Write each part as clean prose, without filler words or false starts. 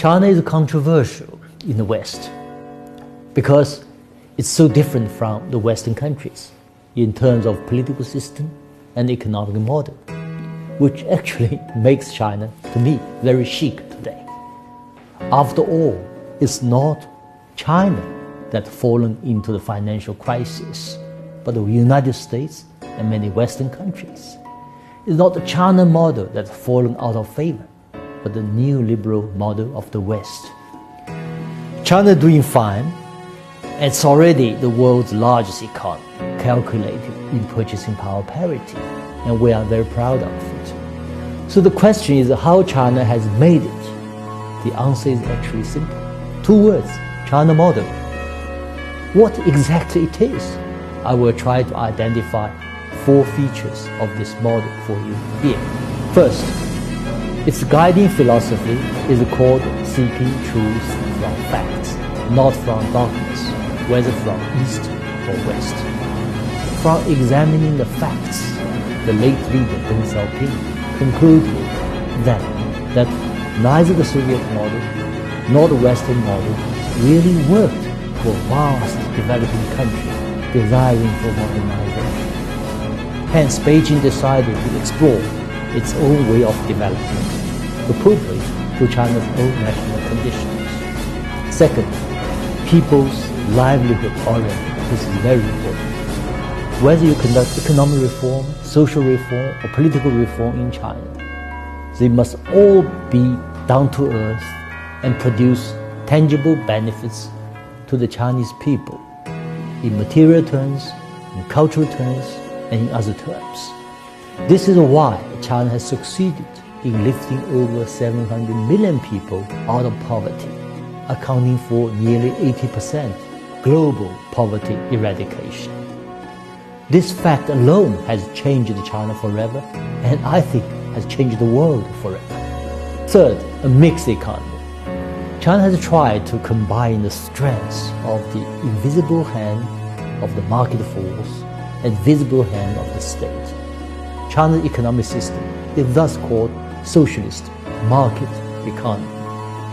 China is controversial in the West because it's so different from the Western countries in terms of political system and economic model, which actually makes China, to me, very chic today. After all, it's not China that fallen into the financial crisis, but the United States and many Western countries. It's not the China model that's fallen out of favor, but the neoliberal model of the West. China doing fine. It's already the world's largest economy, calculated in purchasing power parity, and we are very proud of it. So the question is how China has made it. The answer is actually simple. 2 words, China model. What exactly it is, I will try to identify 4 features of this model for you here. First, its guiding philosophy is called seeking truth from facts, not from darkness, whether from east or west. From examining the facts, the late leader Deng Xiaoping concluded that neither the Soviet model nor the Western model really worked for vast developing countries desiring for modernization. Hence, Beijing decided to explore its own way of development, appropriate to China's own national conditions. Second, people's livelihood oriented. This is very important. Whether you conduct economic reform, social reform, or political reform in China, they must all be down to earth and produce tangible benefits to the Chinese people in material terms, in cultural terms, and in other terms. This is why China has succeeded in lifting over 700 million people out of poverty, accounting for nearly 80% global poverty eradication. This fact alone has changed China forever, and I think has changed the world forever. Third, a mixed economy. China has tried to combine the strengths of the invisible hand of the market force and visible hand of the state. China's economic system is thus called socialist market economy.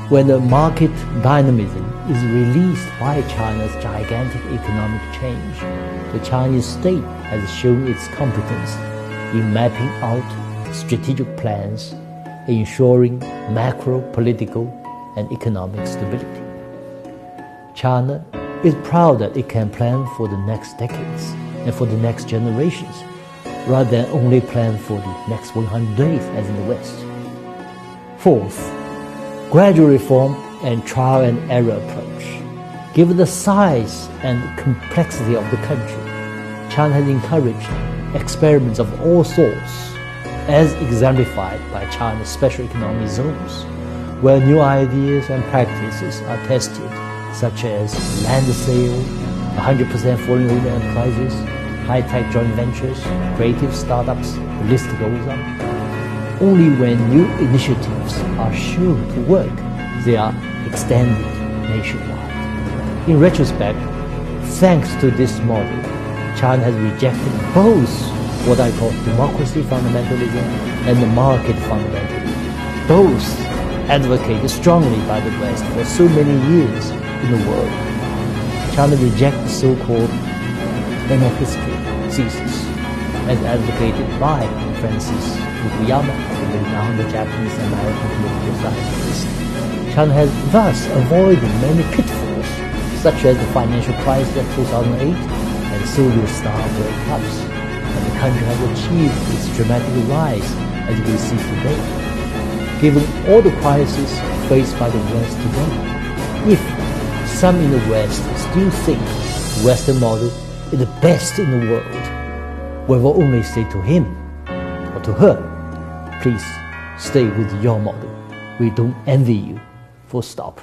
When the market dynamism is released by China's gigantic economic change, the Chinese state has shown its competence in mapping out strategic plans, ensuring macro, political, and economic stability. China is proud that it can plan for the next decades and for the next generations, rather than only plan for the next 100 days as in the West. Fourth, gradual reform and trial and error approach. Given the size and complexity of the country, China has encouraged experiments of all sorts, as exemplified by China's special economic zones, where new ideas and practices are tested, such as land sale, 100% foreign-owned enterprises, high-tech joint ventures, creative startups, the list goes on. Only when new initiatives are shown to work, they are extended nationwide. In retrospect, thanks to this model, China has rejected both what I call democracy fundamentalism and the market fundamentalism, both advocated strongly by the West for so many years in the world. China rejects the so-called end of history thesis, as advocated by Francis Fukuyama, the renowned Japanese-American political scientist. China has thus avoided many pitfalls, such as the financial crisis of 2008 and Soviet-style breakups, and the country has achieved its dramatic rise as we see today. Given all the crises faced by the West today, if some in the West still think the Western model is the best in the world, we will only say to him or to her, please stay with your model. We don't envy you. Full stop.